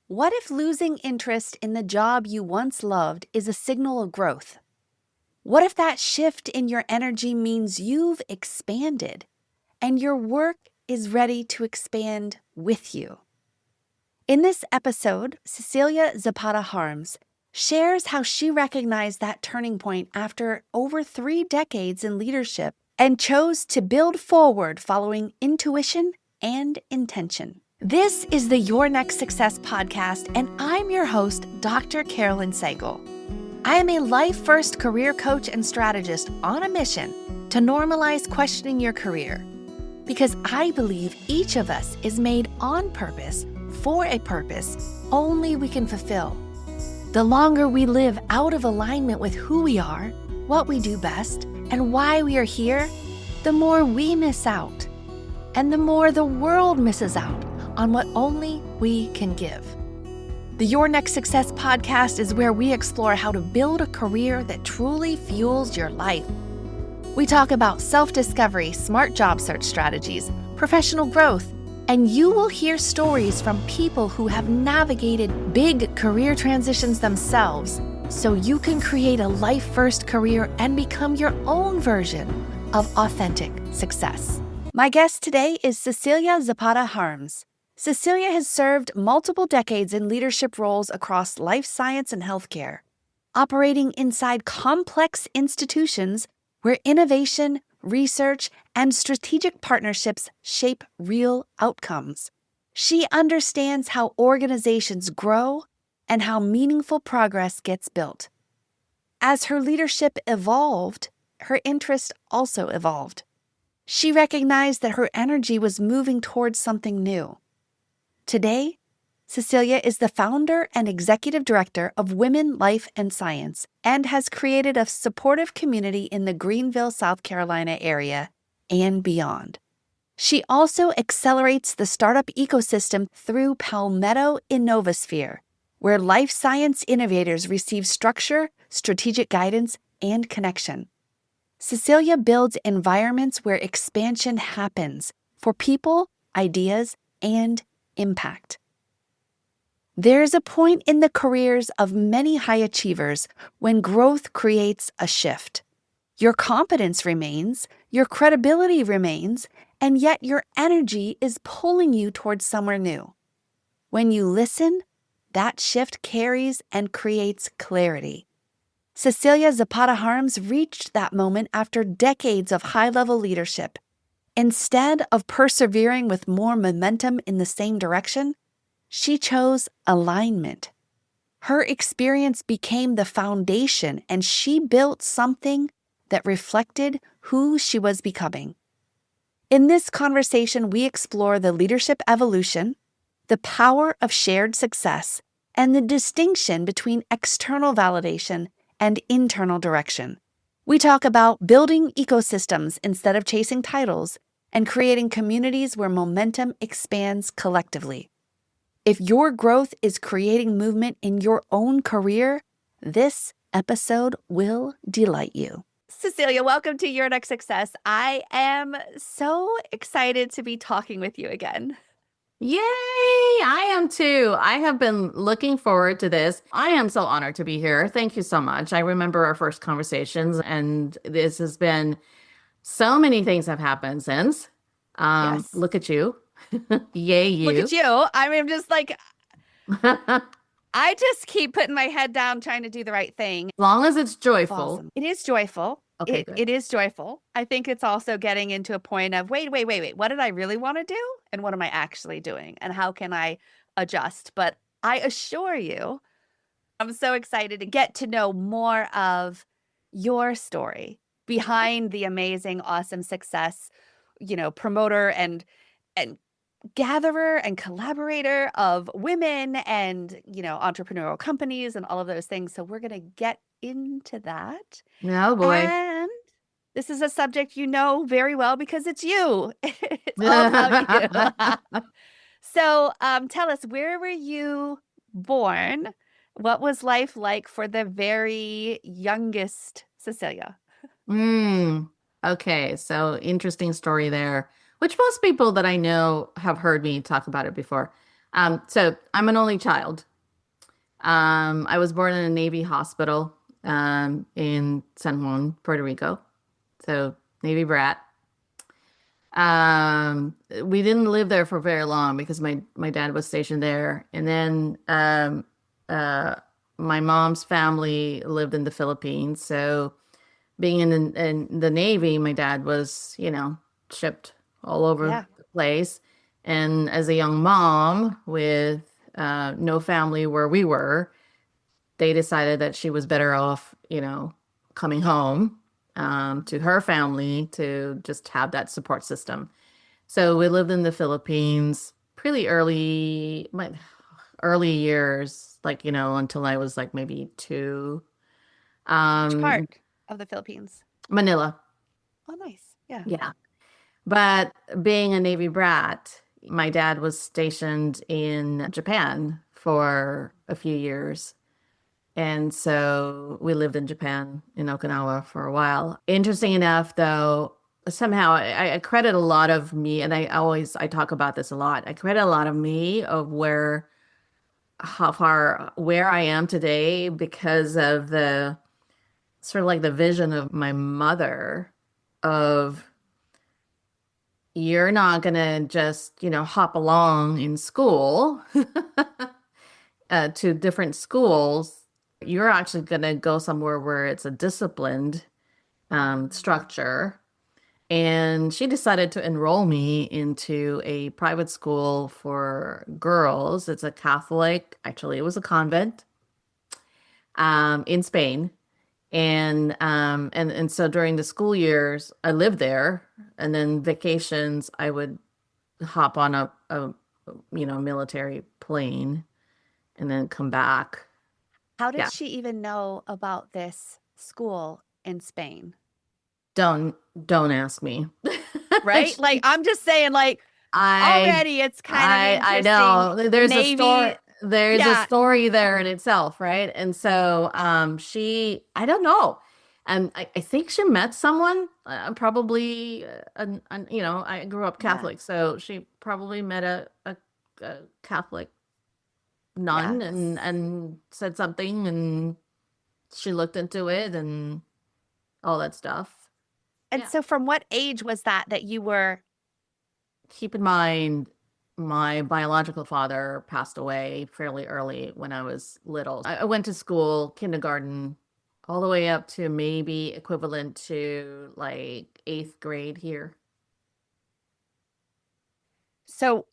What if losing interest in the job you once loved is a signal of growth? What if that shift in your energy means you've expanded and your work is ready to expand with you? In this episode, Cecilia Zapata-Harms shares how she recognized that turning point after over 3 decades in leadership and chose to build forward following intuition and intention. This is the Your Next Success podcast, and I'm your host, Dr. Carolyn Segal. I am a life-first career coach and strategist on a mission to normalize questioning your career, because I believe each of us is made on purpose for a purpose only we can fulfill. The longer we live out of alignment with who we are, what we do best, and why we are here, the more we miss out, and the more the world misses out on what only we can give. The Your Next Success podcast is where we explore how to build a career that truly fuels your life. We talk about self-discovery, smart job search strategies, professional growth, and you will hear stories from people who have navigated big career transitions themselves, so you can create a life-first career and become your own version of authentic success. My guest today is Cecilia Zapata-Harms. Cecilia has served multiple decades in leadership roles across life science and healthcare, operating inside complex institutions where innovation, research, and strategic partnerships shape real outcomes. She understands how organizations grow and how meaningful progress gets built. As her leadership evolved, her interest also evolved. She recognized that her energy was moving towards something new. Today, Cecilia is the founder and executive director of Women, Life, and Science and has created a supportive community in the Greenville, South Carolina area and beyond. She also accelerates the startup ecosystem through Palmetto Innovasphere, where life science innovators receive structure, strategic guidance, and connection. Cecilia builds environments where expansion happens for people, ideas, and impact. There is a point in the careers of many high achievers when growth creates a shift. Your competence remains, your credibility remains, and yet your energy is pulling you towards somewhere new. When you listen, that shift carries and creates clarity. Cecilia Zapata-Harms reached that moment after decades of high-level leadership. Instead of persevering with more momentum in the same direction, she chose alignment. Her experience became the foundation, and she built something that reflected who she was becoming. In this conversation, we explore the leadership evolution, the power of shared success, and the distinction between external validation and internal direction. We talk about building ecosystems instead of chasing titles and creating communities where momentum expands collectively. If your growth is creating movement in your own career, this episode will delight you. Cecilia, welcome to Your Next Success. I am so excited to be talking with you again. Yay! I am too. I have been looking forward to this. I am so honored to be here. Thank you so much. I remember our first conversations, and this has been so many things have happened since. Yes. Look at you. Yay, you. Look at you. I mean, I'm just like, I just keep putting my head down, trying to do the right thing. As long as it's joyful. Awesome. It is joyful. Okay, it is joyful. I think it's also getting into a point of, wait. What did I really want to do? And what am I actually doing? And how can I adjust? But I assure you, I'm so excited to get to know more of your story behind the amazing, awesome success, promoter and gatherer and collaborator of women and, entrepreneurial companies and all of those things. So we're going to get into that. Oh boy. And this is a subject you know very well because it's you. It's all about you. So tell us, where were you born? What was life like for the very youngest Cecilia? Okay, so interesting story there, which most people that I know have heard me talk about it before. So I'm an only child. I was born in a Navy hospital in San Juan, Puerto Rico. So Navy brat. We didn't live there for very long because my dad was stationed there, and then uh, my mom's family lived in the Philippines. So being in the Navy, my dad was, shipped all over Yeah. the place. And as a young mom with no family where we were, they decided that she was better off, coming home to her family to just have that support system. So we lived in the Philippines pretty early, my early years, like, until I was like maybe two. Which Um, part of the Philippines? Manila. Oh, nice. Yeah. Yeah. But being a Navy brat, my dad was stationed in Japan for a few years. And so we lived in Japan, in Okinawa for a while. Interesting enough, though, somehow I credit a lot of me, and I talk about this a lot. I credit a lot of me of how far, where I am today because of the sort of like the vision of my mother of you're not gonna just, hop along in school to different schools. You're actually gonna go somewhere where it's a disciplined structure. And she decided to enroll me into a private school for girls. It's a Catholic, actually, it was a convent in Spain. And so during the school years, I lived there, and then vacations, I would hop on a military plane and then come back. How did Yeah, she even know about this school in Spain? don't don't ask me. Right? Like, I'm just saying, like, I already it's kind of I interesting. know Navy, there's a yeah, story there in itself, right? And so she I don't know. And I think she met someone, probably I grew up yeah, Catholic, so she probably met a Catholic nun and yes. said something, and she looked into it and all that stuff. And Yeah. so, from what age was that you were? Keep in mind, my biological father passed away fairly early when I was little. I went to school, kindergarten, all the way up to maybe equivalent to like eighth grade here. So,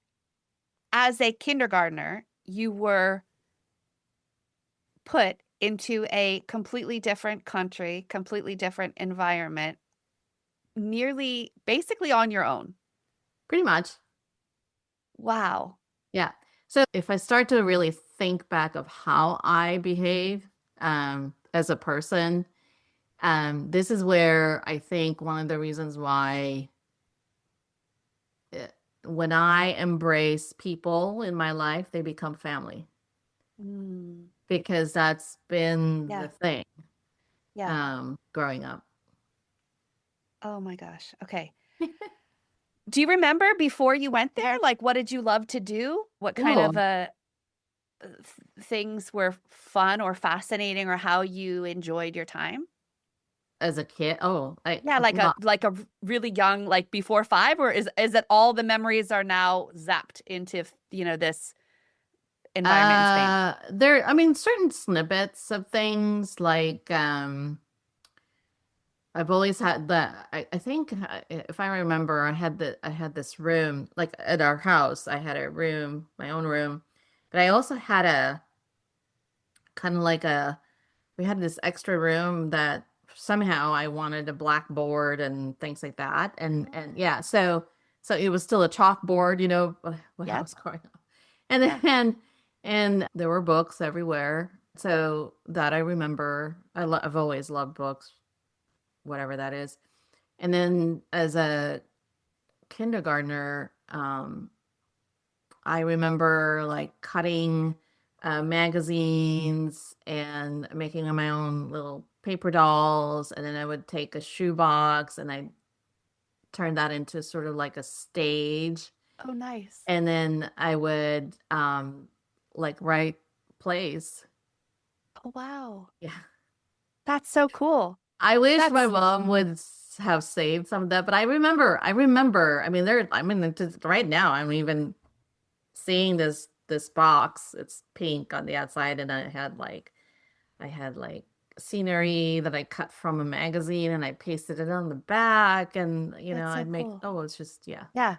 as a kindergartner, you were put into a completely different country, completely different environment, nearly basically on your own. Pretty much. Wow. Yeah. So if I start to really think back of how I behave as a person, this is where I think one of the reasons why uh, when I embrace people in my life, they become family Mm, because that's been yeah, the thing yeah. growing up. Oh my gosh. Okay. Do you remember before you went there? Like, what did you love to do? What kind Oh, of things were fun or fascinating, or how you enjoyed your time? as a kid, oh, I Yeah, like a love. really young, like before 5, or is it all the memories are now zapped into, this environment in Spain? There, I mean, certain snippets of things like I've always had that. I think if I remember, I had this room like at our house. I had a room, my own room, but I also had a kind of like a we had this extra room that somehow I wanted a blackboard and things like that. And yeah, so it was still a chalkboard, when I Yeah, was growing up. And yeah. then and there were books everywhere. So that I remember. I've always loved books, whatever that is. And then as a kindergartner, I remember like cutting magazines and making my own little paper dolls. And then I would take a shoebox and I turn that into sort of like a stage. Oh, nice. And then I would like write plays. Oh, wow. Yeah. That's so cool. I wish my That's mom would have saved some of that, but I mean, it's just right now, I'm even seeing this box. It's pink on the outside, and I had like scenery that I cut from a magazine, and I pasted it on the back, and that's so I'd make cool. it's just Yeah. stuff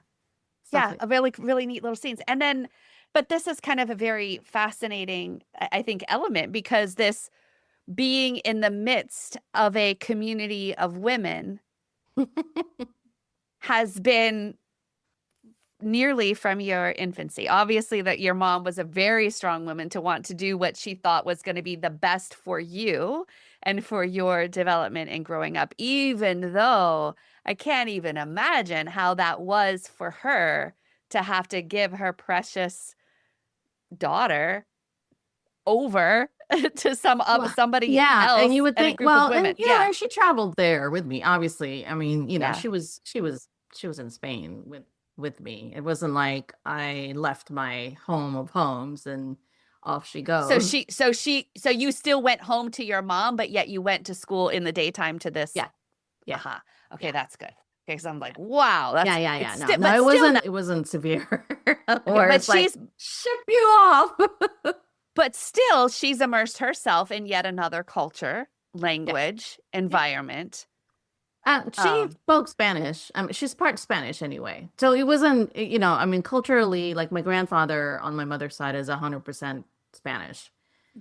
Yeah, like a really really neat little scenes. And then but this is kind of a very fascinating I think element because this being in the midst of a community of women has been nearly from your infancy. Obviously, that your mom was a very strong woman to want to do what she thought was going to be the best for you and for your development and growing up, even though I can't even imagine how that was for her to have to give her precious daughter over to well, somebody yeah, and you else would and a think, group of well, and women. Yeah. and she traveled there with me, obviously. I mean, Yeah. she was in Spain with me. It wasn't like I left my home of homes and off she goes. So you still went home to your mom, but yet you went to school in the daytime to this. Yeah, yeah, Aha. Okay, yeah, that's good. Okay, because I'm yeah, like, wow, yeah, that's yeah, it's yeah. No, still, no, but still, it wasn't severe. okay, Where it's like ship you off. but still, she's immersed herself in yet another culture, Yeah, language, yeah. environment. She Um, spoke Spanish. She's part Spanish anyway. So it wasn't, I mean, culturally, like my grandfather on my mother's side is 100% Spanish.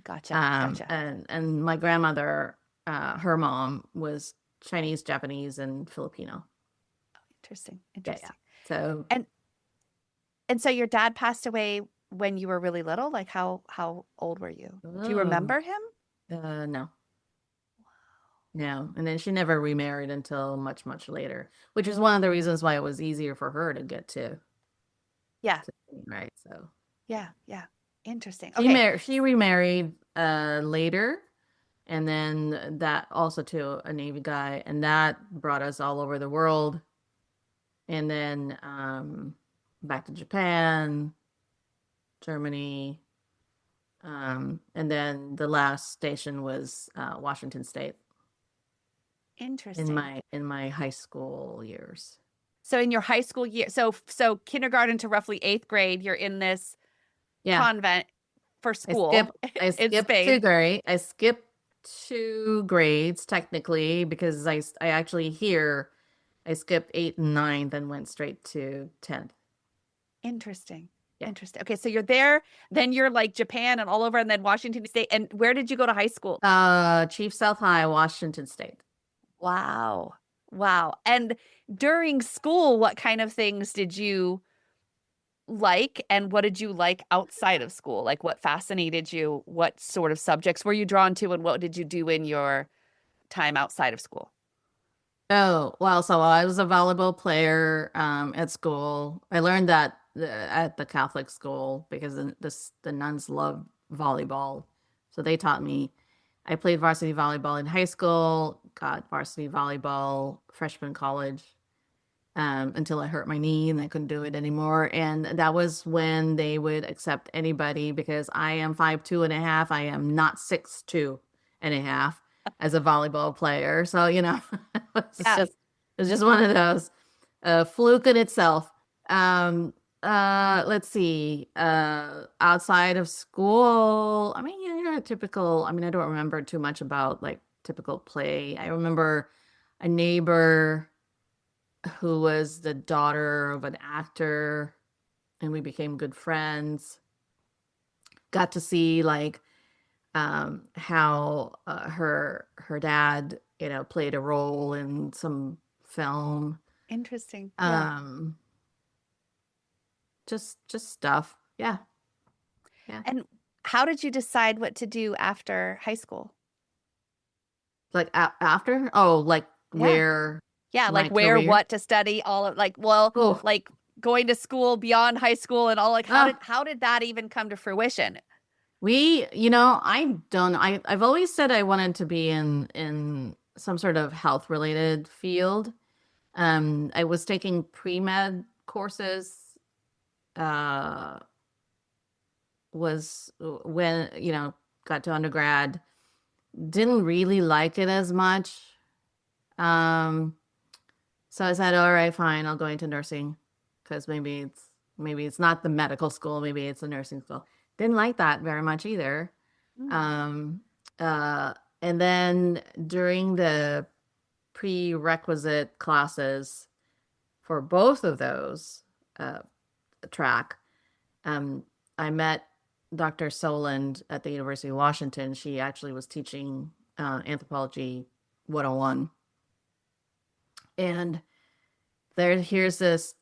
gotcha, gotcha. And my grandmother, her mom was Chinese, Japanese, and Filipino. Interesting, Yeah, yeah. interesting. So, And and so your dad passed away when you were really little? Like how old were you? Do you oh, remember him? no, no. And then she never remarried until much, much later, which is one of the reasons why it was easier for her to get Yeah, to me, right? So yeah, yeah. Interesting. Okay. she remarried later, and then that also to a Navy guy, and that brought us all over the world. And then back to Japan, Germany, and then the last station was Washington State Interesting. in my high school years. So in your high school year, so kindergarten to roughly eighth grade, you're in this Yeah, convent for I school skipped I in skipped Spain. I skipped 2 grades technically because I actually here I skipped 8 and 9, then went straight to 10th. Interesting. Yeah. Interesting. Okay, so you're there, then you're like Japan and all over, and then Washington State. And where did you go to high school? Chief South High, Washington State. Wow. Wow. And during school, what kind of things did you like, and what did you like outside of school? Like what fascinated you? What sort of subjects were you drawn to, and what did you do in your time outside of school? Oh, well, so I was a volleyball player at school. I learned that at the Catholic school because the nuns loved volleyball. So they taught me. I played varsity volleyball in high school, got varsity volleyball freshman college, until I hurt my knee and I couldn't do it anymore. And that was when they would accept anybody because I am 5'2.5". I am not 6'2.5" as a volleyball player. So, Yes. it's just one of those fluke in itself. Let's see. Outside of school, I mean, typical. I mean, I don't remember too much about like typical play. I remember a neighbor who was the daughter of an actor, and we became good friends. Got to see like how her dad, played a role in some film. Interesting. Yeah. Um, just stuff. Yeah, yeah. And how did you decide what to do after high school? Like after, oh, like Yeah. where Yeah, my like where, career. what to study, all of like, well, Oh, like going to school beyond high school and all like uh, how did that even come to fruition? I don't. I've always said I wanted to be in some sort of health related field. I was taking pre-med courses uh, was when, got to undergrad, didn't really like it as much. Um, so I said, all right, fine, I'll go into nursing because maybe it's not the medical school, maybe it's a nursing school. Didn't like that very much either. Mm. Um, uh, and then during the prerequisite classes for both of those uh, track, um, I met Dr. Soland at the University of Washington. She actually was teaching Anthropology 101. And here's this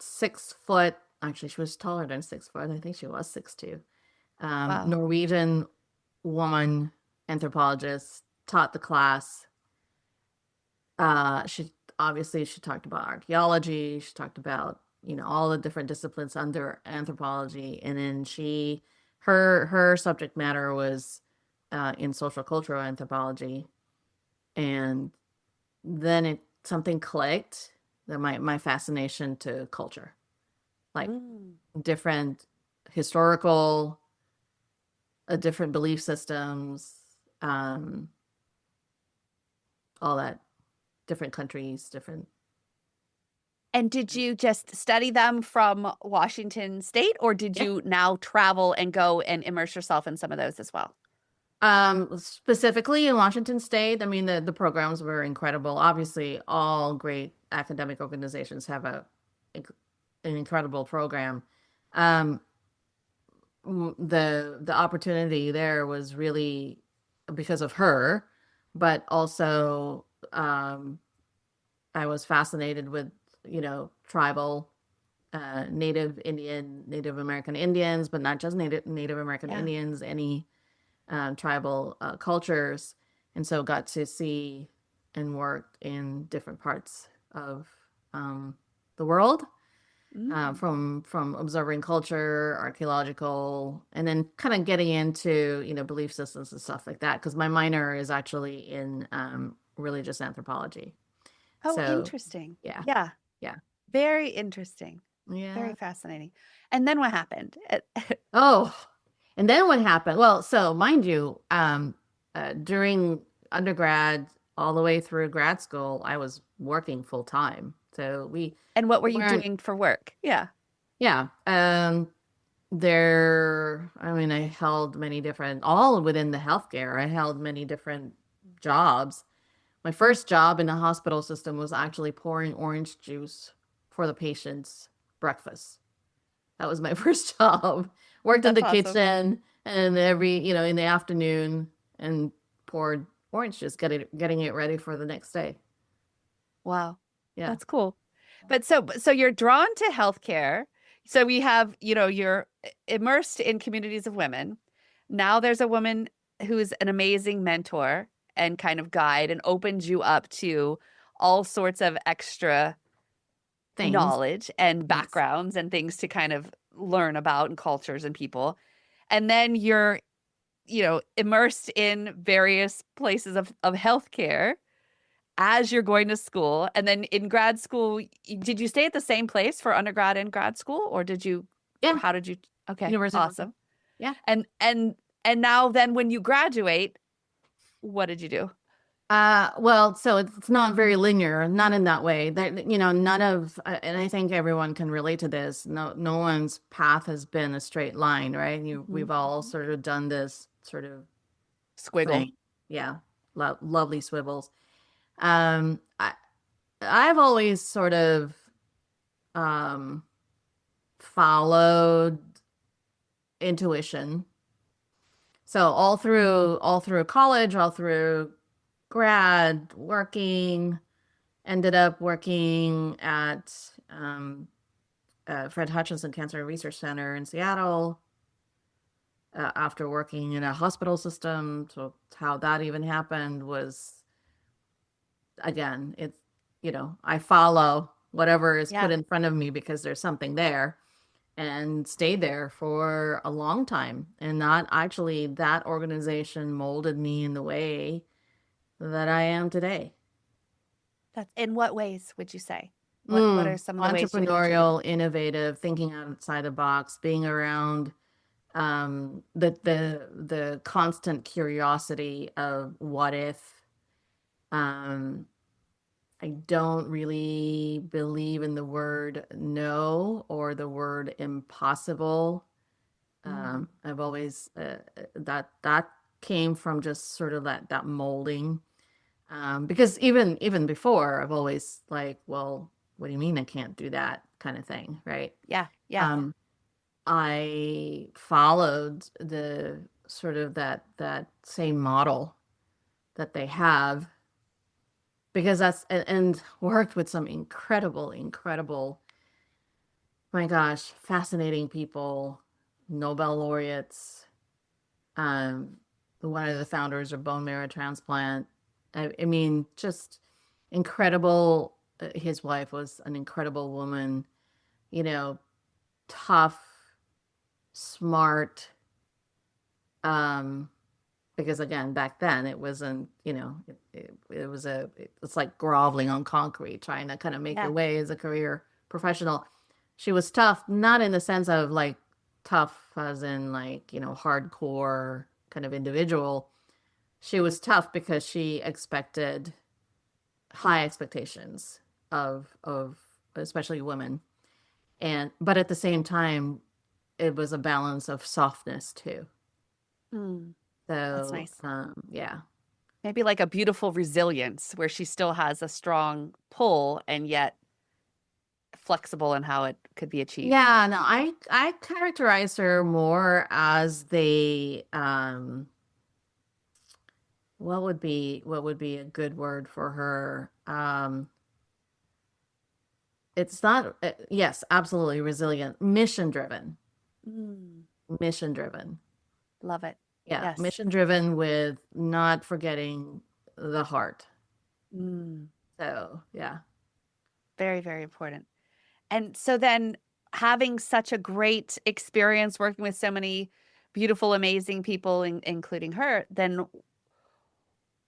6 foot, actually, she was taller than 6 foot. I think she was 6'2", Wow. Norwegian woman anthropologist, taught the class. She talked about archaeology. She talked about all the different disciplines under anthropology, and then her subject matter was in social cultural anthropology, and then something clicked that my fascination to culture, like Mm. different historical, different belief systems, um, all that, different countries, different. And did you just study them from Washington State, or did Yeah. you now travel and go and immerse yourself in some of those as well? Specifically in Washington State, I mean, the programs were incredible. Obviously, all great academic organizations have an incredible program. Um, the opportunity there was really because of her, but also I was fascinated with tribal, Native American Indians, but not just Native American Yeah. Indians, any tribal cultures, and so got to see and work in different parts of the world, Mm. from observing culture, archaeological, and then kind of getting into belief systems and stuff like that. Because my minor is actually in religious anthropology. Oh, So interesting. yeah, Yeah. yeah, Very interesting. Very yeah. fascinating. And then what happened? Oh, and then what happened? Well, so mind you, during undergrad all the way through grad school, I was working full time. So we And what were you weren't, doing for work? Yeah. yeah. I mean, I held many different, all within the healthcare. I held many different jobs. My first job in the hospital system was actually pouring orange juice for the patients' breakfast. That was my first job. Worked in That's the awesome. kitchen and in the afternoon and poured orange juice, getting it ready for the next day. Wow. Yeah. That's cool. But so you're drawn to healthcare. So we have, you're immersed in communities of women. Now there's a woman who's an amazing mentor and kind of guide and opens you up to all sorts of extra Things. knowledge and Yes. backgrounds and things to kind of learn about and cultures and people. And then you're, immersed in various places of healthcare as you're going to school. And then in grad school, did you stay at the same place for undergrad and grad school, or Yeah. how did you? Okay, University of Washington. awesome. Yeah. And now then when you graduate, what did you do? Well, so it's not very linear, not in that way. None of, and I think everyone can relate to this. No one's path has been a straight line, right? Mhm. We've all sort of done this sort of Squiggle. thing. Yeah. Lovely swivels. Um, I, I've always sort of um, followed intuition. So all through college, all through grad, working, ended up working at Fred Hutchinson Cancer Research Center in Seattle. After working in a hospital system, so how that even happened was, again, I follow whatever is put Yeah, in front of me because there's something there, and stayed there for a long time. And not actually that organization molded me in the way that I am today. that's in what ways would you say? What are some of the ways you've contributed? Entrepreneurial, innovative, thinking outside the box, being around the constant curiosity of what if. Um, I don't really believe in the word no or the word impossible. Mm, I've always that came from just sort of that molding. Because even before, I've always like, well, what do you mean I can't do that kind of thing, right? yeah, yeah, Um, I followed the sort of that same model that they have because and worked with some incredible, my gosh, fascinating people, Nobel laureates, um, one of the founders of bone marrow transplant. I mean, just incredible. His wife was an incredible woman, you know, tough, smart, um, because again back then it wasn't, it was it's like groveling on concrete trying to kind of make your yeah, way as a career professional. She was tough, not in the sense of like tough as in like, hardcore kind of individual. She was tough because she expected high expectations of especially women, and but at the same time it was a balance of softness too. mm, that's So nice. yeah. Maybe like a beautiful resilience where she still has a strong pull and yet flexible in how it could be achieved. Yeah, no, I characterize her more as the what would be a good word for her? It's not yes, absolutely resilient, mission driven. Mm, Mission driven. love it. Yeah, Yes. mission driven with not forgetting the heart. Mm, So, yeah. very, very important. And so then having such a great experience working with so many beautiful, amazing people, including her, then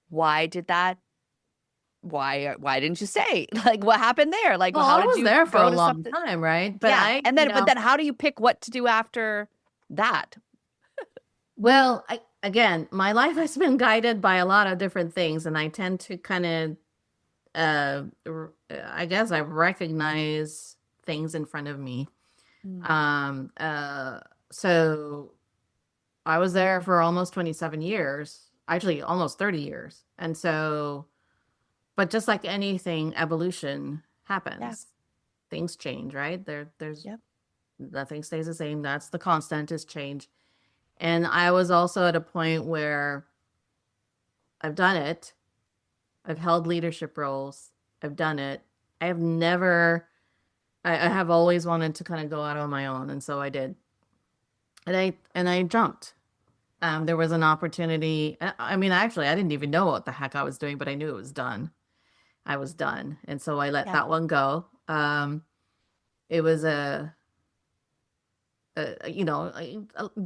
why did that? Why didn't you say? Like, what happened there? Like, Well, how I did was you there for go a to long something? time, right? But Yeah. I, And then, but then how do you pick what to do after that? well, again, my life has been guided by a lot of different things, and I tend to kind of, I guess I recognize things in front of me. Mm, Um, uh, so I was there for almost 27 years, actually almost 30 years. And so, but just like anything, evolution yeah. happens. Things change, right? There's Yep. nothing stays the same. That's the constant is change. And I was also at a point where I've done it. I've held leadership roles. I've done it. I have never, I have always wanted to kind of go out on my own. And so I did. And I jumped. There was an opportunity. I mean, actually, I didn't even know what the heck I was doing, but I knew it was done. I was done. And so I let Yeah. that one go. It was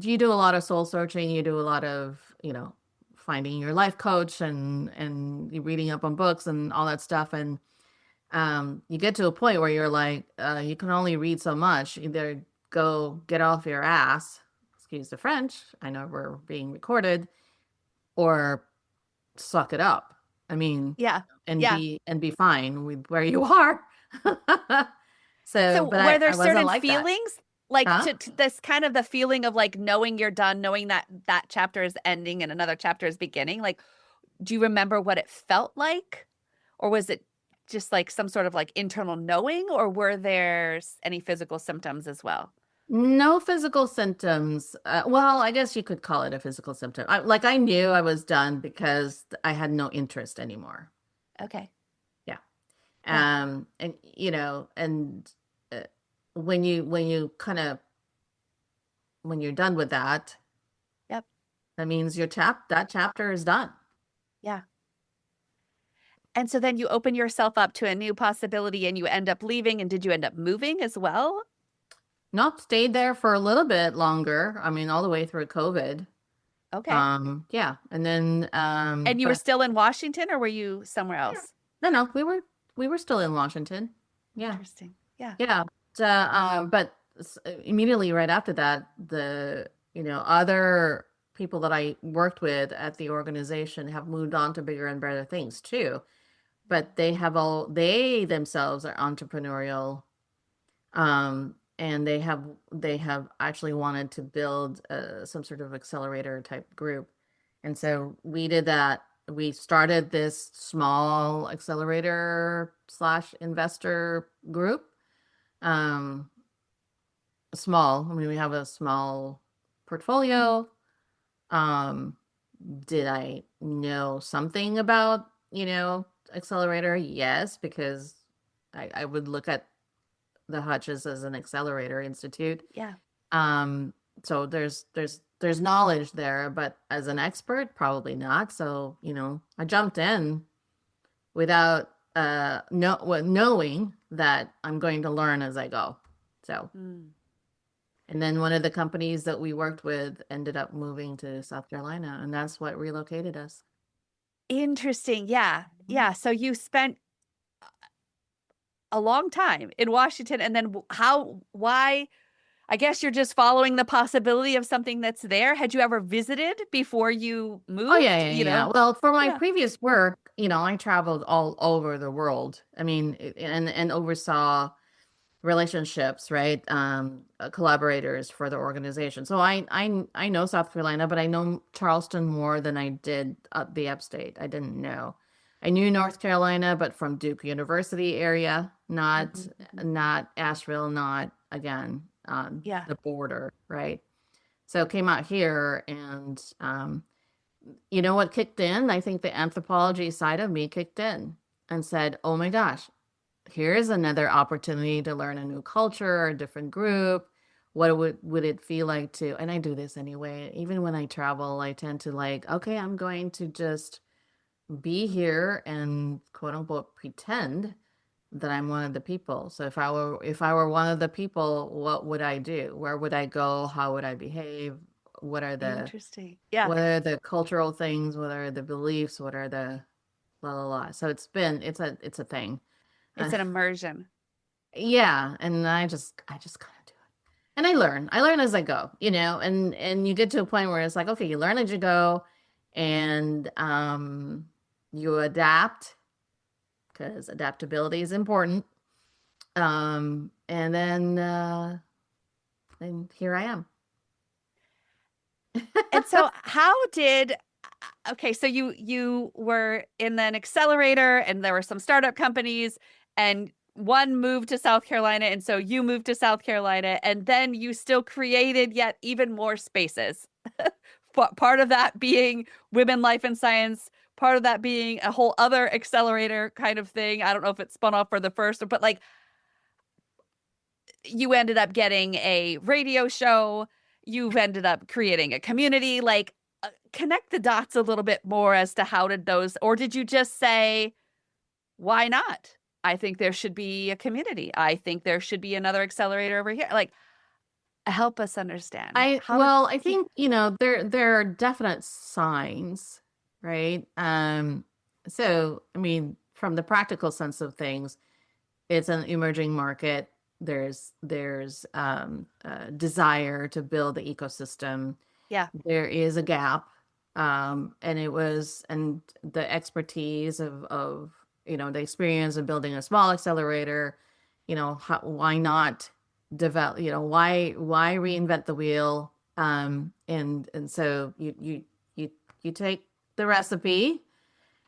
you do a lot of soul searching. You do a lot of, finding your life coach and reading up on books and all that stuff. And you get to a point where you're like, you can only read so much. Either go get off your ass, excuse the French, I know we're being recorded, or suck it up. I mean, Yeah. and Yeah. be fine with where you are. So, So but were there I wasn't certain like that. feelings like Huh? to this kind of the feeling of like knowing you're done, knowing that that chapter is ending and another chapter is beginning? Like, do you remember what it felt like? Or was it just like some sort of like internal knowing, or were there any physical symptoms as well? No physical symptoms. Well, I guess you could call it a physical symptom. I knew I was done because I had no interest anymore. Okay. Yeah. Yeah. And and uh, when you kind of when you're done with that, Yep. that means that chapter is done. Yeah. And so then you open yourself up to a new possibility and you end up leaving. And did you end up moving as well? Nope, stayed there for a little bit longer. I mean, all the way through COVID. Okay. Yeah, and then And you were but still in Washington or were you somewhere yeah. else? No, we were still in Washington. Yeah. Interesting. Yeah. Yeah. But immediately right after that, other people that I worked with at the organization have moved on to bigger and better things too. But they themselves are entrepreneurial, and they have actually wanted to build some sort of accelerator type group. And so we did that. We started this small accelerator slash investor group. Um, Small. I mean, we have a small portfolio. Um, did I know something about, accelerator? Yes, because I would look at the Hutches as an accelerator institute. Yeah. Um, so there's knowledge there, but as an expert, probably not. So, I jumped in without knowing that I'm going to learn as I go. So, Mm. and then one of the companies that we worked with ended up moving to South Carolina, and that's what relocated us. Interesting. Yeah. Mhm. Yeah. So you spent a long time in Washington, and then why? I guess you're just following the possibility of something that's there. Had you ever visited before you Oh yeah, moved? yeah, yeah. Well, for my Yeah. previous work, I traveled all over the world. I mean, and oversaw relationships, right? Collaborators for the organization. So I know South Carolina, but I know Charleston more than I did the upstate. I didn't know. I knew North Carolina, but from Duke University area, not Mhm, mhm. not Asheville, not again on Yeah. the border, right? So came out here, and you know what kicked in? I think the anthropology side of me kicked in and said, "Oh my gosh, here's another opportunity to learn a new culture, a different group. What would it feel like to?" And I do this anyway. Even when I travel, I tend to like, okay, I'm going to just be here and quote unquote pretend that I'm one of the people. So if I were one of the people, what would I do? Where would I go? How would I behave? What are the Interesting. Yeah. what are the cultural things? What are the beliefs? What are the la la la? So it's a thing. It's an immersion. Yeah, and I just kind of do it. And I learn as I go, and you get to a point where it's like, okay, you learn as you go, and you adapt because adaptability is important. And then here I am. And so how did okay, so you were in an accelerator and there were some startup companies and one moved to South Carolina and so you moved to South Carolina and then you still created yet even more spaces. Part of that being women life and science, part of that being a whole other accelerator kind of thing. I don't know if it spun off for the first, but like you ended up getting a radio show, you've ended up creating a community, like connect the dots a little bit more as to how did those, or did you just say, why not? I think there should be a community. I think there should be another accelerator over here. Like, help us understand. I How did, well, I yeah, think, there are definite signs, right? So I mean, from the practical sense of things, it's an emerging market. There's desire to build the ecosystem. yeah, There is a gap, and the expertise of the experience of building a small accelerator. Why not develop? Why reinvent the wheel? And so you take the recipe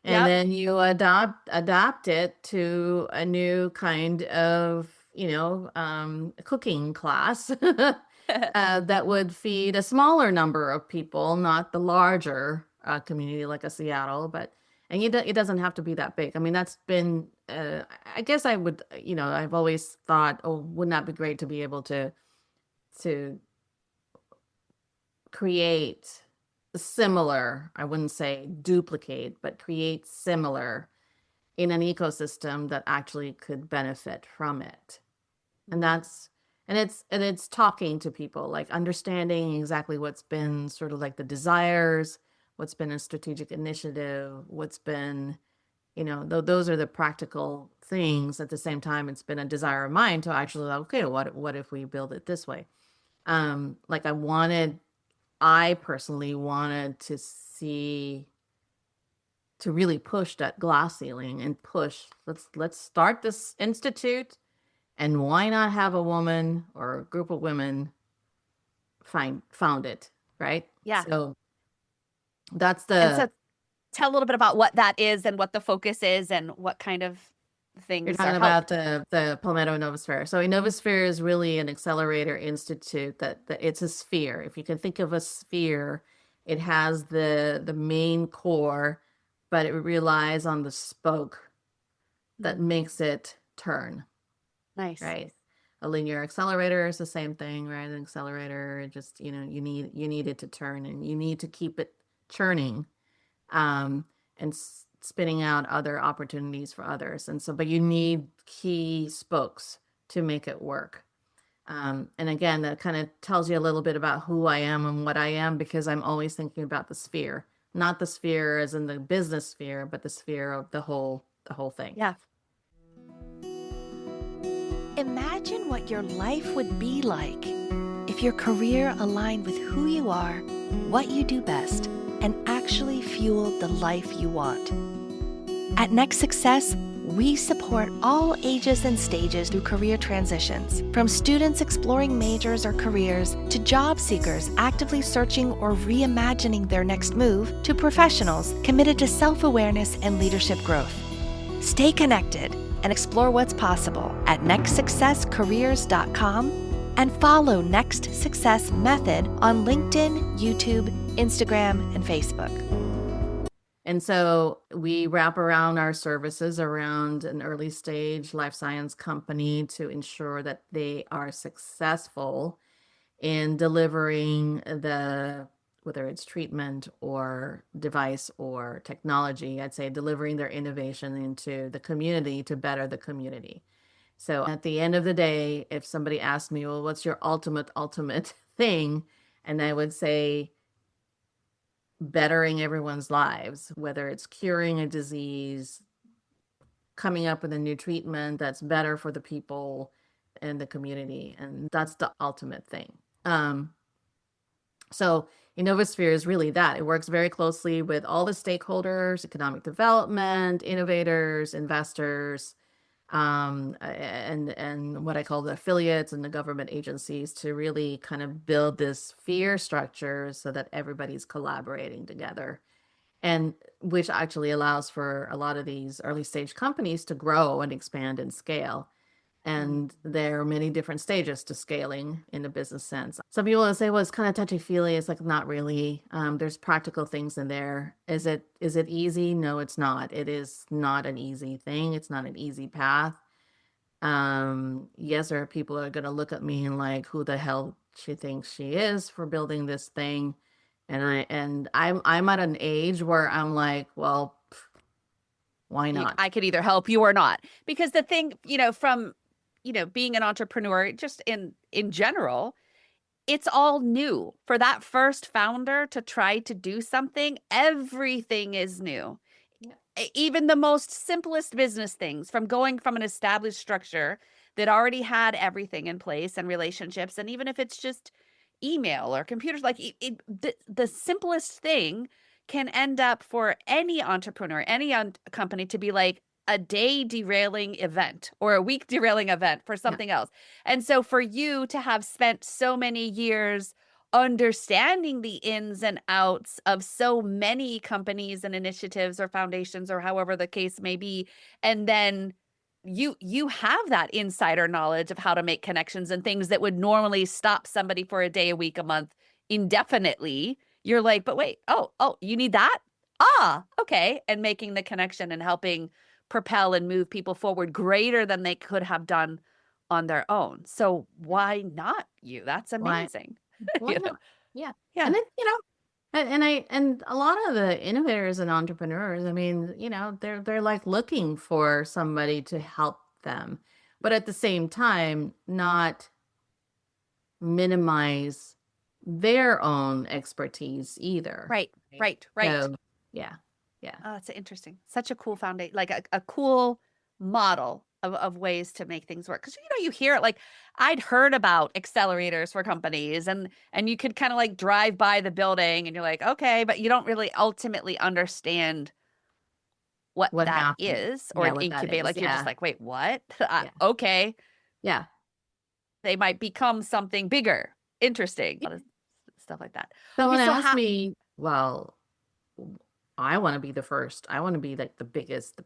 and yep. then you adapt it to a new kind of cooking class that would feed a smaller number of people, not the larger community like a Seattle. But it doesn't have to be that big. I mean, that's been I guess I would, I've always thought, oh, wouldn't that be great to be able to create similar, I wouldn't say duplicate, but create similar in an ecosystem that actually could benefit from it. And Mm, that's and it's talking to people, like understanding exactly what's been sort of like the desires, what's been a strategic initiative, what's been, those are the practical things. At the same time, it's been a desire of mine to actually, like, okay, what if we build it this way? Like I personally wanted to really push that glass ceiling and push, let's start this institute, and why not have a woman or a group of women found it, right? Yeah. So that's And the so tell a little bit about what that is and what the focus is and what kind of You're things are talking about helped. the Palmetto Innovasphere. So Innovasphere is really an accelerator institute that it's a sphere. If you can think of a sphere, it has the main core, but it relies on the spoke that Mm, makes it turn, nice. right? A linear accelerator is the same thing, right? An accelerator, just, you need it to turn, and you need to keep it churning, and spinning out other opportunities for others. And so, but you need key spokes to make it work. And again, that kind of tells you a little bit about who I am and what I am, because I'm always thinking about the sphere, not the sphere as in the business sphere, but the sphere of the whole thing. Yeah. Imagine what your life would be like if your career aligned with who you are, what you do best, and actually fueled the life you want. At Next Success, we support all ages and stages through career transitions, from students exploring majors or careers to job seekers actively searching or reimagining their next move to professionals committed to self-awareness and leadership growth. Stay connected and explore what's possible at nextsuccesscareers.com and follow Next Success Method on LinkedIn, YouTube, Instagram, and Facebook. And so we wrap around our services around an early stage life science company to ensure that they are successful in delivering whether it's treatment or device or technology, I'd say delivering their innovation into the community to better the community. So at the end of the day, if somebody asked me, well, what's your ultimate thing? And I would say bettering everyone's lives, whether it's curing a disease, coming up with a new treatment that's better for the people and the community. And that's the ultimate thing. So Innovasphere is really that. It works very closely with all the stakeholders, economic development, innovators, investors, and what I call the affiliates and the government agencies, to really kind of build this sphere structure so that everybody's collaborating together, and which actually allows for a lot of these early stage companies to grow and expand and scale. And there are many different stages to scaling in a business sense. Some people will say, well, it's kind of touchy feely. It's like, not really. There's practical things in there. Is it easy? No, it's not. It is not an easy thing. It's not an easy path. Yes, there are people that are going to look at me and like, who the hell she thinks she is for building this thing. And I'm at an age where I'm like, well, why not? I could either help you or not. Because the thing, from, being an entrepreneur, just in general, it's all new. For that first founder to try to do something, everything is new. Yeah. Even the most simplest business things, from going from an established structure that already had everything in place and relationships, and even if it's just email or computers, like the simplest thing can end up for any entrepreneur, any company, to be like a day derailing event or a week derailing event for Yeah. something else. And so for you to have spent so many years understanding the ins and outs of so many companies and initiatives or foundations or however the case may be, and then you have that insider knowledge of how to make connections and things that would normally stop somebody for a day, a week, a month, indefinitely. You're like, but wait, oh, you need that? Okay. And making the connection and helping propel and move people forward greater than they could have done on their own. So why not you? That's Why amazing. why not? Yeah. Yeah. And then, and a lot of the innovators and entrepreneurs, I mean, they're like looking for somebody to help them, but at the same time, not minimize their own expertise either. Right. Right. Right. Right. So, yeah. Yeah. Oh, that's interesting. Such a cool foundation, like a cool model of ways to make things work. Because you hear it, like I'd heard about accelerators for companies, and you could kind of like drive by the building and you're like, okay, but you don't really ultimately understand what What that happened? is, or Yeah, an what that incubate. is. Like you're just Yeah. like, wait, what? Yeah. Okay, Yeah. they might become something bigger, interesting, a lot of stuff like that. Okay, Someone so asked how? me, well, I want to be the first. I want to be like the biggest,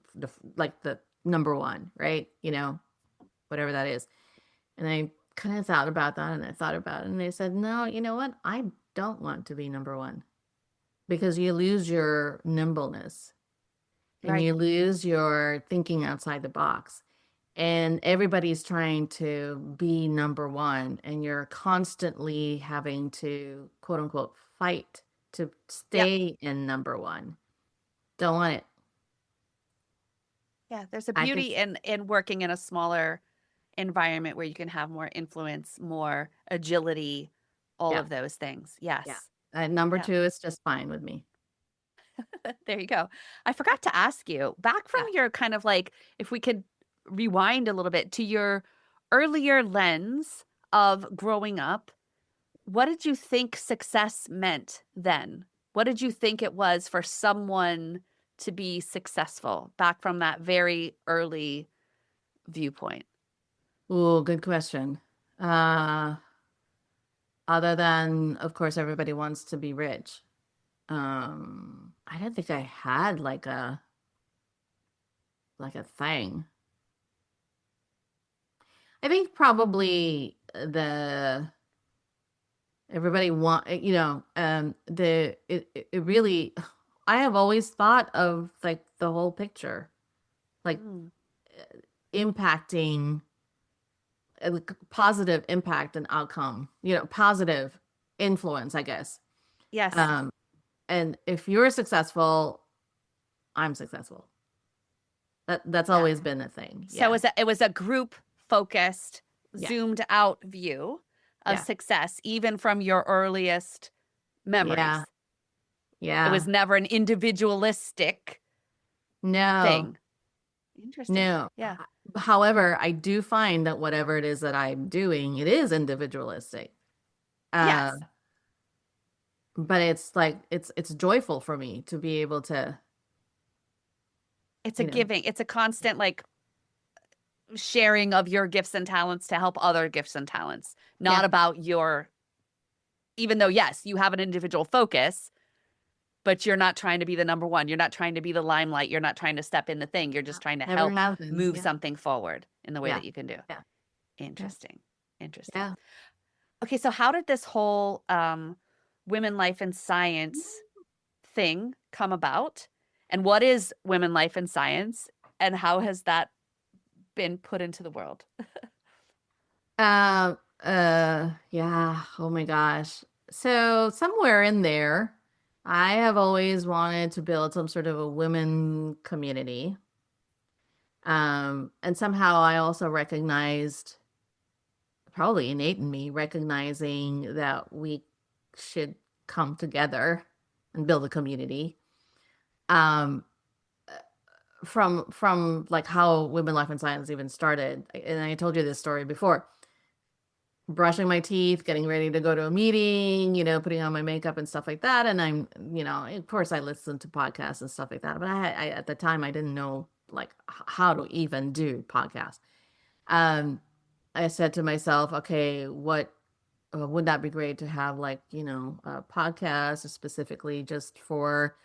like the number one, right? Whatever that is. And I kind of thought about that and I thought about it. And they said, no, you know what? I don't want to be number one because you lose your nimbleness and Right. you lose your thinking outside the box. And everybody's trying to be number one, and you're constantly having to quote unquote fight to Yep. stay in number one. Don't want it. Yeah, there's a I think, beauty in working in a smaller environment where you can have more influence, more agility, all yeah, of those things. yeah. Yes. Number Yeah. two is just fine with me. There you go. I forgot to ask you, back from Yeah. your kind of like, if we could rewind a little bit to your earlier lens of growing up, what did you think success meant then? What did you think it was for someone to be successful back from that very early viewpoint? Oh, good question. Uh, Other than, of course, everybody wants to be rich. I don't think I had like a thing. I think probably the everybody want it really I have always thought of like the whole picture, like Mm. impacting like, positive impact and outcome, positive influence, I guess. Yes. Um, and if you're successful, I'm successful. That's Yeah. always been a thing. So Yeah. it was a group focused, Yeah. zoomed out view of Yeah. success, even from your earliest Yeah. memories. It was Yeah. never an individualistic No. thing. Interesting. No. Yeah. However, I do find that whatever it is that I'm doing, it is individualistic. Uh, Yes. but it's like it's joyful for me to be able to, It's a you know, giving, it's a constant like sharing of your gifts and talents to help other gifts and talents, yeah, not about your, even though, yes, you have an individual focus, but you're not trying to be the number one. You're not trying to be the limelight. You're not trying to step in the thing. You're just trying to never help have been. move Yeah. something forward in the way Yeah. that you can do. Yeah. Yeah. Interesting. Interesting. Yeah. Okay, so how did this whole women life and science thing come about? And what is women life and science? And how has that been put into the world? Yeah. Oh my gosh. So somewhere in there, I have always wanted to build some sort of a women community. And somehow I also recognized, probably innate in me, recognizing that we should come together and build a community. Um, from like how Women Life and Science even started, and I told you this story before. Brushing my teeth, getting ready to go to a meeting, putting on my makeup and stuff like that. And of course, I listened to podcasts and stuff like that. But I at the time, I didn't know like how to even do podcasts. Um, I said to myself, okay, what would that be great to have like, a podcast specifically just for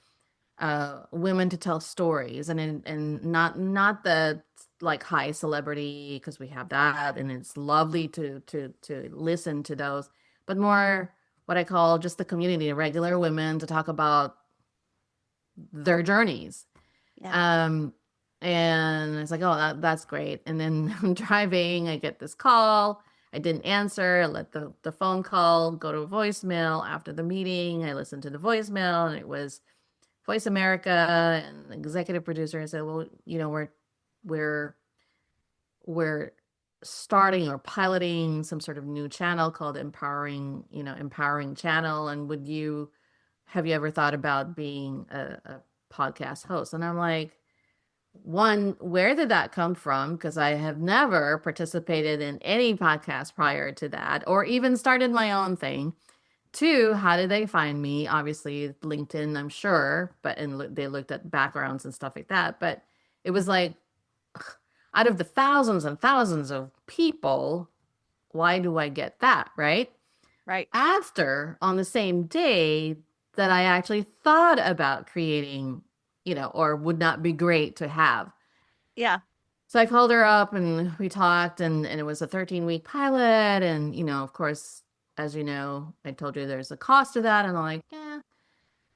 women to tell stories and not the like high celebrity because we have that and it's lovely to listen to those, but more what I call just the community, regular women to talk about their journeys. Yeah. Um, and it's like, oh, that's great. And then I'm driving, I get this call. I didn't answer. I let the phone call go to voicemail after the meeting. I listened to the voicemail, and it was Voice America and the executive producer. I said, well, we're we're starting or piloting some sort of new channel called Empowering Channel. And have you ever thought about being a podcast host? And I'm like, one, where did that come from? Because I have never participated in any podcast prior to that, or even started my own thing. Two, how did they find me? Obviously, LinkedIn, I'm sure, but they looked at backgrounds and stuff like that. But it was like, out of the thousands and thousands of people, why do I get that? Right. Right. After on the same day that I actually thought about creating, or would not be great to have. Yeah. So I called her up and we talked, and it was a 13-week pilot. And, of course, as you know, I told you there's a cost to that. And I'm like, yeah.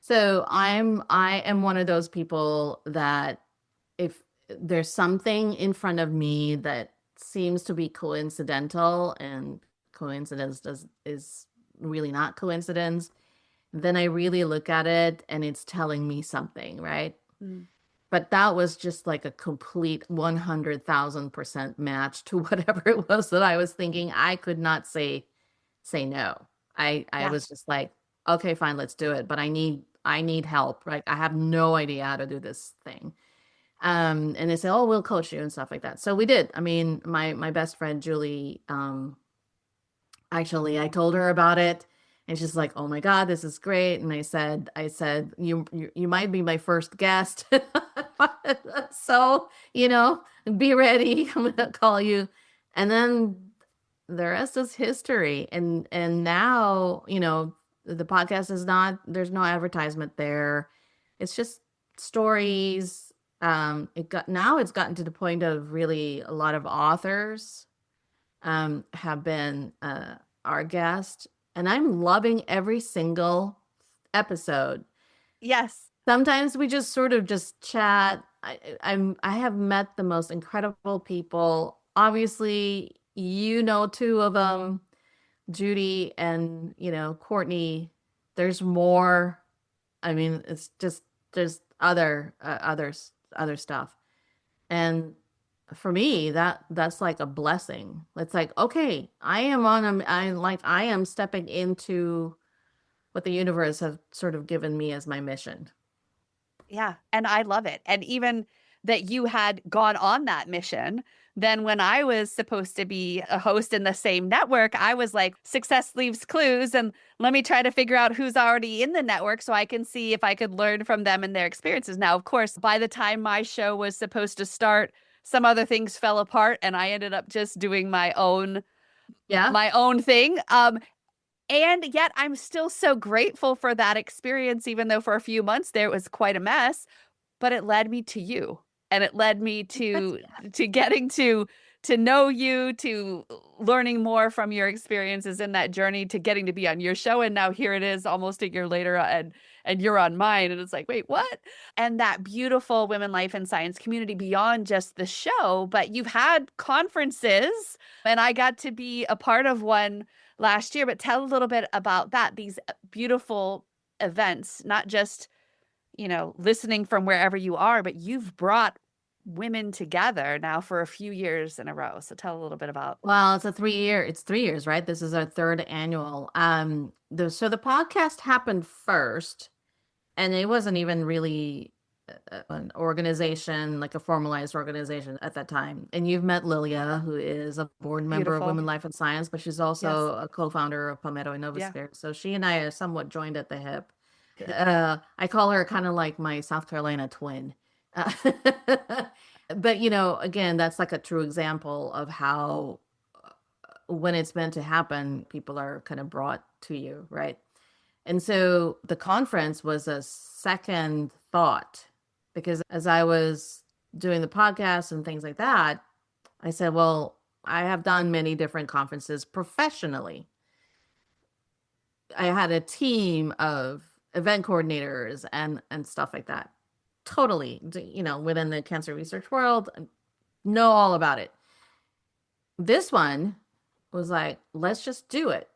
So I am one of those people that if there's something in front of me that seems to be coincidental, and is really not coincidence, then I really look at it and it's telling me something, right? Mm. But that was just like a complete 100,000% match to whatever it was that I was thinking. I could not say no. I Yeah. was just like, okay, fine, let's do it. But I need help. Right? I have no idea how to do this thing. And they say, oh, we'll coach you and stuff like that. So we did. I mean, my best friend Julie, actually, I told her about it, and she's like, "Oh my God, this is great." And I said, you might be my first guest, so be ready. I'm gonna call you, and then the rest is history. And now, the podcast is not. There's no advertisement there. It's just stories. It's gotten to the point of really a lot of authors have been our guest, and I'm loving every single episode. Yes. Sometimes we just sort of just chat. I have met the most incredible people. Obviously, two of them, Judy and Courtney. There's more. I mean, it's just there's other stuff. And for me, that's like a blessing. It's like, okay, I am stepping into what the universe has sort of given me as my mission. Yeah. And I love it. And even that you had gone on that mission. Then, when I was supposed to be a host in the same network, I was like, success leaves clues. And let me try to figure out who's already in the network so I can see if I could learn from them and their experiences. Now, of course, by the time my show was supposed to start, some other things fell apart and I ended up just doing Yeah, my own thing. And yet I'm still so grateful for that experience, even though for a few months there it was quite a mess, but it led me to you. And it led me that's to getting to know you, to learning more from your experiences in that journey, to getting to be on your show. And now here it is almost a year later, and you're on mine. And it's like, wait, what? And that beautiful women, life, and science community beyond just the show, but you've had conferences, and I got to be a part of one last year. But tell a little bit about that, these beautiful events, not just, listening from wherever you are, but you've brought women together now for a few years in a row. So tell a little bit about. well, it's 3 years, right? This is our third annual. So the podcast happened first, and it wasn't even really an organization, like a formalized organization at that time. And you've met Lilia, who is a board member of Beautiful. Women, Life, and Science, but she's Yes. also a co-founder of Palmetto Yeah. Innovasphere. So she and I are somewhat joined at the hip. I call her kind of like my South Carolina twin. Uh, but again, that's like a true example of how when it's meant to happen, people are kind of brought to you, right? And so the conference was a second thought, because as I was doing the podcast and things like that, I said, well, I have done many different conferences professionally. I had a team of event coordinators and stuff like that. Totally, within the cancer research world, know all about it. This one was like, let's just do it.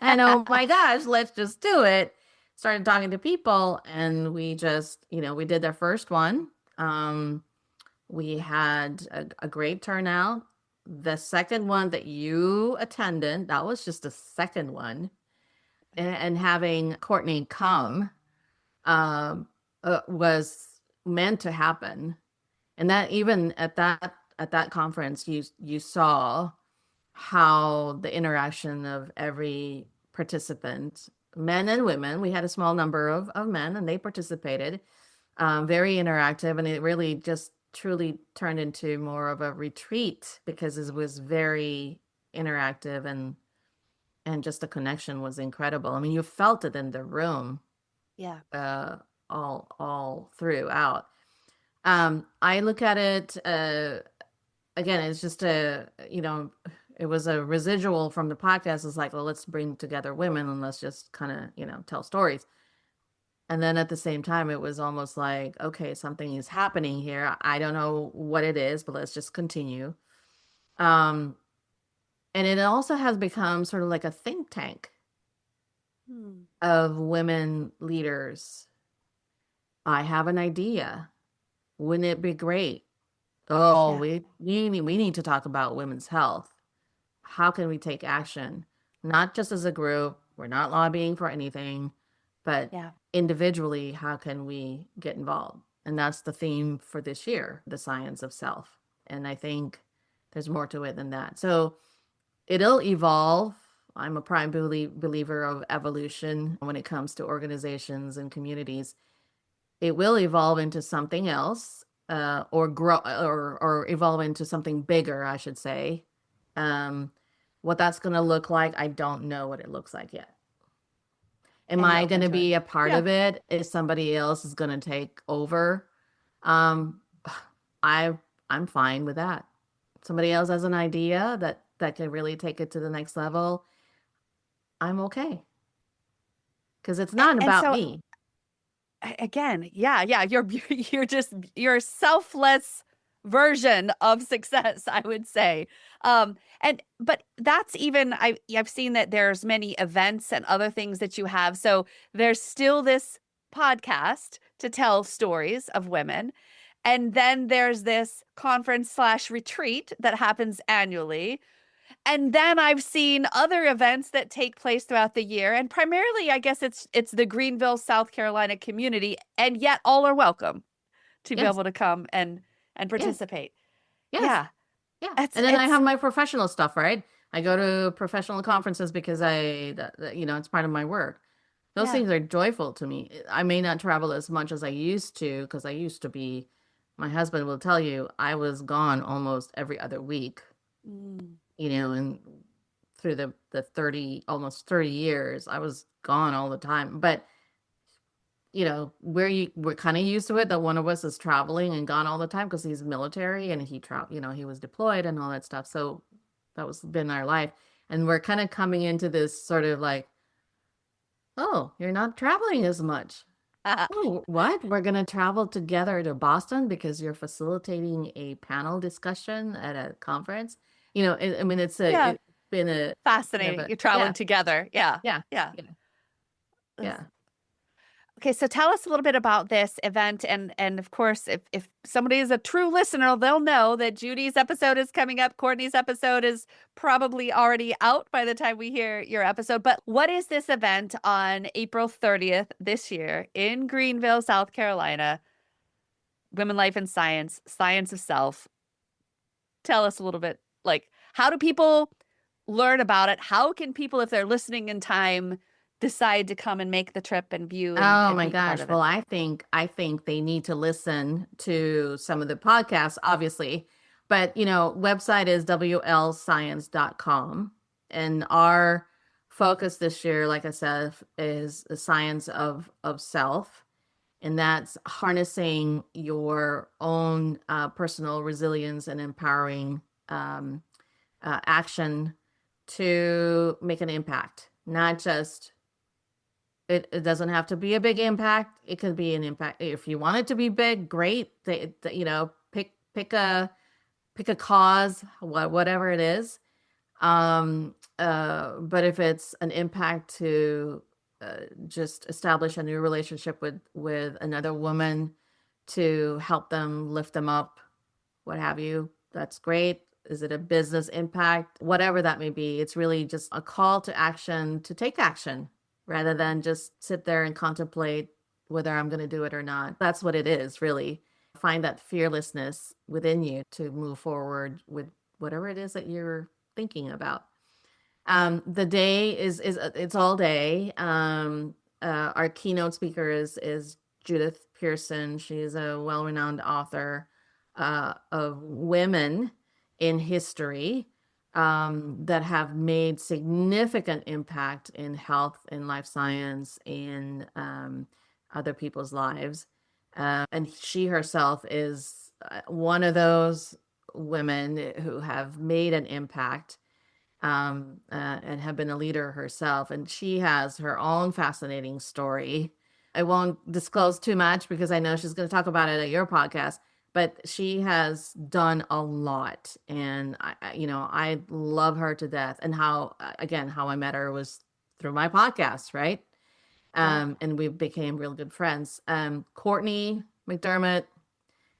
And oh my gosh, let's just do it. Started talking to people, and we just, we did their first one. We had a great turnout. The second one that you attended, that was just a second one. And having Courtney come was meant to happen. And that even at that conference, you saw how the interaction of every participant, men and women, we had a small number of men and they participated, very interactive. And it really just truly turned into more of a retreat because it was very interactive and just the connection was incredible. I mean, you felt it in the room, Yeah. uh, all throughout. I look at it, again, it's just it was a residual from the podcast. It's like, well, let's bring together women and let's just kind of, tell stories. And then at the same time, it was almost like, okay, something is happening here. I don't know what it is, but let's just continue. Um, and it also has become sort of like a think tank Hmm. of women leaders. I have an idea. Wouldn't it be great? Oh, Yeah. we need to talk about women's health. How can we take action? Not just as a group, we're not lobbying for anything, but Yeah. individually, how can we get involved? And that's the theme for this year, the science of self. And I think there's more to it than that. So it'll evolve. I'm a prime believer of evolution when it comes to organizations and communities. It will evolve into something else, or grow, or evolve into something bigger, I should say. Um, what that's going to look like, I don't know what it looks like yet. Am And you're I going open to to it. be a part Yeah. of it? Is somebody else is going to take over? Um, I I'm fine with that. Somebody else has an idea that can really take it to the next level. I'm okay because it's not And about so me. again, yeah, yeah, you're you're just your selfless version of success, I would say. And but that's even I've seen that there's many events and other things that you have. So there's still this podcast to tell stories of women. And then there's this conference slash retreat that happens annually. And then I've seen other events that take place throughout the year, and primarily I guess it's the Greenville, South Carolina community, and yet all are welcome to be Yes, able to come and yes, participate. yes. Yeah. Yeah. It's And then I it's have my professional stuff, right? I go to professional conferences because it's part of my work. Those yeah. things are joyful to me. I may not travel as much as I used to because I used to be, my husband will tell you, I was gone almost every other week, Mm. and through the 30, almost 30 years, I was gone all the time. But we're kind of used to it that one of us is traveling and gone all the time because he's military and he was deployed and all that stuff. So that was been our life. And we're kind of coming into this sort of like, oh, you're not traveling as much. Oh, what? We're going to travel together to Boston because you're facilitating a panel discussion at a conference. I mean, Yeah. it's been a kind of Fascinating. a, You're traveling yeah, together. Yeah. yeah, Yeah. yeah, That's- yeah. Okay, so tell us a little bit about this event, and of course, if somebody is a true listener, they'll know that Judy's episode is coming up. Courtney's episode is probably already out by the time we hear your episode. But what is this event on April 30th this year in Greenville, South Carolina? Women, Life, and Science, Science of Self. Tell us a little bit, like, how do people learn about it? How can people, if they're listening in time, decide to come and make the trip and view Oh and my be part gosh. of Well, it? I think they need to listen to some of the podcasts, obviously. But, website is wlscience.com. And our focus this year, like I said, is the science of self. And that's harnessing your own personal resilience and empowering action to make an impact, not just it doesn't have to be a big impact. It could be an impact. If you want it to be big, great. Pick a cause, whatever it is. But if it's an impact to just establish a new relationship with another woman to help them lift them up, what have you, that's great. Is it a business impact? Whatever that may be, it's really just a call to action to take action rather than just sit there and contemplate whether I'm going to do it or not. That's what it is, really. Find that fearlessness within you to move forward with whatever it is that you're thinking about. The day is it's all day. Our keynote speaker is Judith Pearson. She's a well-renowned author of women in history that have made significant impact in health and life science in other people's lives. And she herself is one of those women who have made an impact and have been a leader herself. And she has her own fascinating story. I won't disclose too much because I know she's going to talk about it at your podcast, but she has done a lot. And I love her to death. And how, again, how I met her was through my podcast, right? Yeah. And we became real good friends. Courtney McDermott,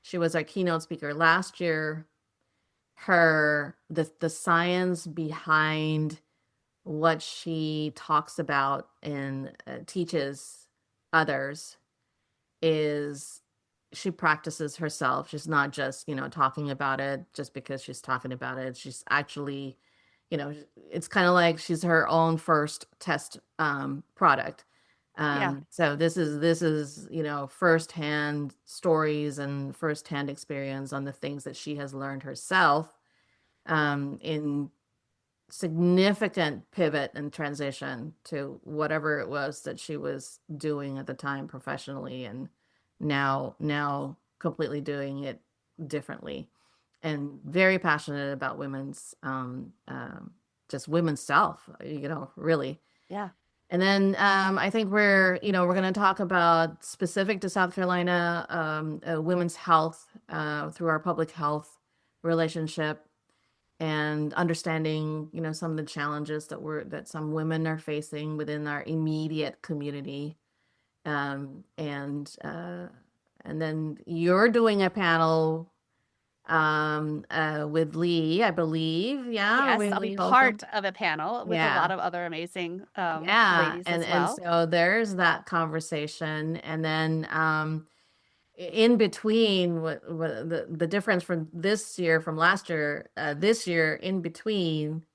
she was our keynote speaker last year. The science behind what she talks about and teaches others is she practices herself. She's not just, talking about it just because she's talking about it. She's actually, it's kind of like she's her own first test product. Yeah. So this is, firsthand stories and firsthand experience on the things that she has learned herself in significant pivot and transition to whatever it was that she was doing at the time professionally, and now completely doing it differently, and very passionate about women's just women's self, really. Yeah. And then I think we're going to talk about specific to South Carolina women's health through our public health relationship and understanding, some of the challenges that some women are facing within our immediate community. And then you're doing a panel with Lee, I believe. Yeah, Yes, with I'll be Lee Holcomb. part of a panel with a Yeah. lot of other amazing Yeah. ladies And as and well. so there's that conversation. And then in between what the difference from this year from last year, this year in between,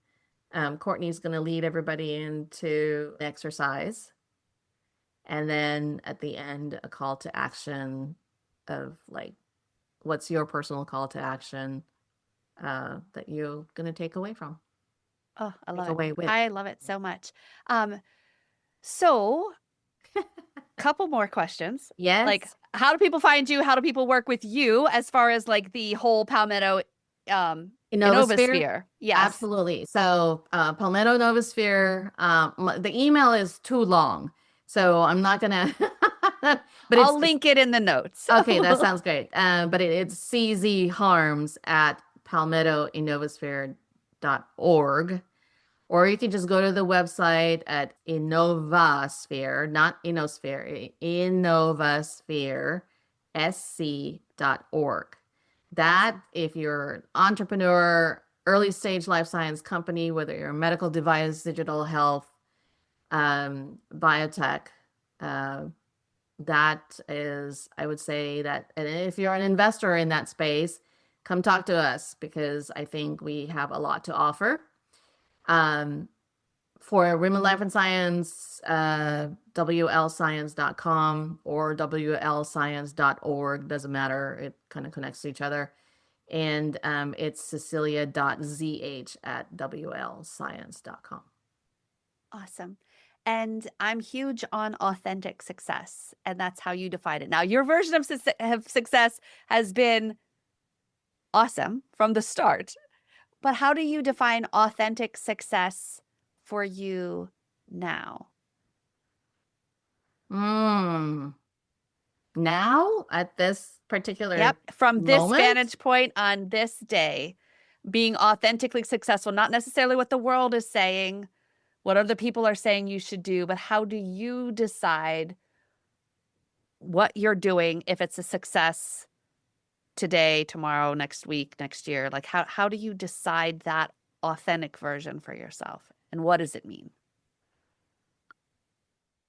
Courtney's going to lead everybody into exercise, and then at the end a call to action of like, what's your personal call to action that you're going to take away from Oh, I take love it. away with. I love it so much. So couple more questions. Like, Yes. how do people find you? How do people work with you as far as like the whole Palmetto Innovasphere. Innovasphere? Yes. Absolutely. So Palmetto Innovasphere, the email is too long, so I'm not gonna but I'll it's link it in the notes. okay, that sounds great. But it's CZ Harms at palmettoinnovasphere.org. Or you can just go to the website at Innovasphere, not Innosphere, Innovasphere, sc.org. That, if you're an entrepreneur, early stage life science company, whether you're a medical device, digital health, biotech, that is, I would say that, and if you're an investor in that space, come talk to us because I think we have a lot to offer. For Women, Life, and Science, WLScience.com or WLScience.org, doesn't matter. It kind of connects to each other. And it's Cecilia.zh at WLScience.com. Awesome. And I'm huge on authentic success, and that's how you define it. Now, your version of success has been awesome from the start, but how do you define authentic success for you now? Now, at this particular Yep. From this moment, vantage point on this day, being authentically successful, not necessarily what the world is saying, what other people are saying you should do, but how do you decide what you're doing, if it's a success today, tomorrow, next week, next year? Like, how do you decide that authentic version for yourself? And what does it mean?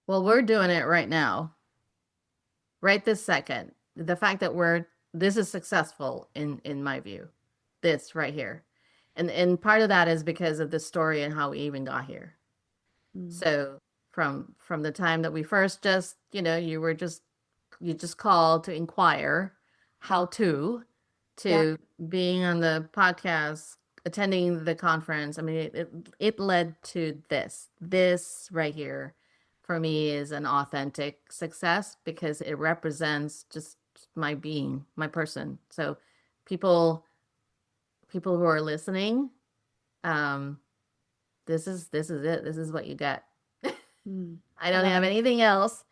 well, we're doing it right now. right this second. The fact that this is successful in my view, this right here. And part of that is because of the story and how we even got here. Mm. So from the time that we first just, you just called to inquire how Yeah. to being on the podcast, attending the conference. I mean, it led to this. This right here for me is an authentic success because it represents just my being, my person. So people people who are listening, um, this is it. This is what you get. Mm. I I don't love have it. anything else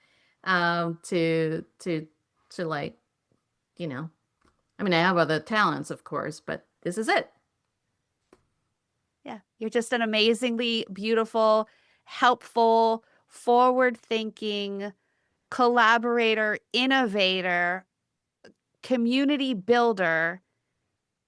to like, you know. I mean, I have other talents, of course, but this is it. Yeah. You're just an amazingly beautiful, helpful, forward thinking collaborator, innovator, community builder,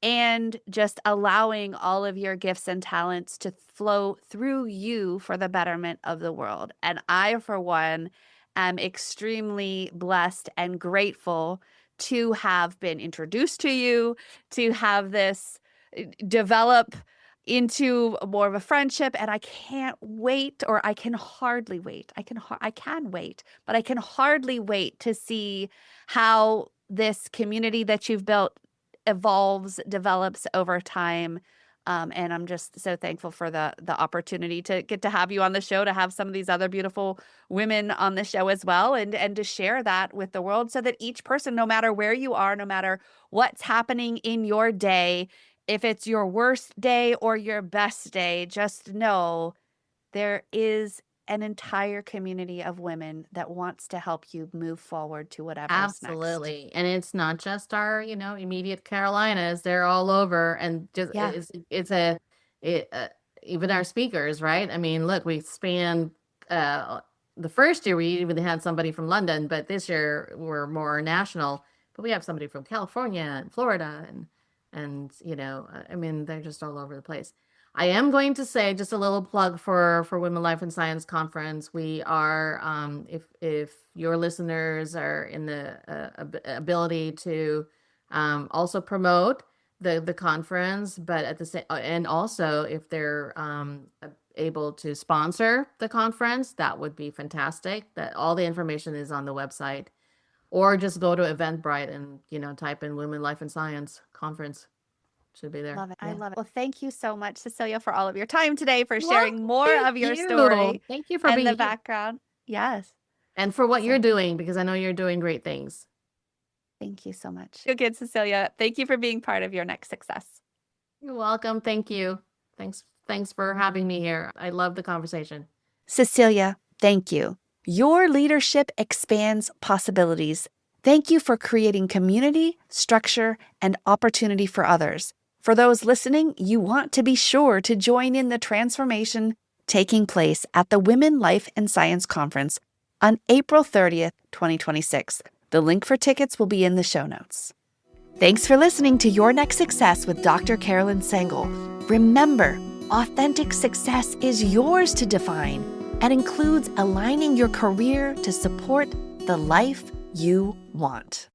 and just allowing all of your gifts and talents to flow through you for the betterment of the world. And I, for one, am extremely blessed and grateful to have been introduced to you, to have this develop into more of a friendship. And I can't wait, or I can hardly wait. I can wait, but I can hardly wait to see how this community that you've built evolves, develops over time. And I'm just so thankful for the opportunity to get to have you on the show, to have some of these other beautiful women on the show as well, and to share that with the world so that each person, no matter where you are, no matter what's happening in your day, if it's your worst day or your best day, just know there is an entire community of women that wants to help you move forward to whatever's next. Absolutely. And it's not just our, immediate Carolinas. They're all over and just Yeah. it even our speakers, right? I mean, look, we span uh the first year we even had somebody from London, but this year we're more national. But we have somebody from California and Florida and I mean, they're just all over the place. I am going to say just a little plug for Women Life and Science Conference. We are, if your listeners are in the ability to also promote the conference, but at the same, and also if they're able to sponsor the conference, that would be fantastic. That all the information is on the website, or just go to Eventbrite and type in Women Life and Science Conference. Should be there. Love it. I Yeah. love it. Well, thank you so much, Cecilia, for all of your time today, for Well, sharing more thank of your you. story Thank you for and the being here background. Yes. and for what So you're doing because I know you're doing great things. thank you so much. You're good, Cecilia. Thank you for being part of your next success. You're welcome. Thank you. Thanks for having me here. I love the conversation. Cecilia, thank you. Your leadership expands possibilities. Thank you for creating community, structure, and opportunity for others. For those listening, you want to be sure to join in the transformation taking place at the Women Life and Science Conference on April 30th, 2026. The link for tickets will be in the show notes. Thanks for listening to Your Next Success with Dr. Carolyn Sengel. Remember, authentic success is yours to define and includes aligning your career to support the life you want.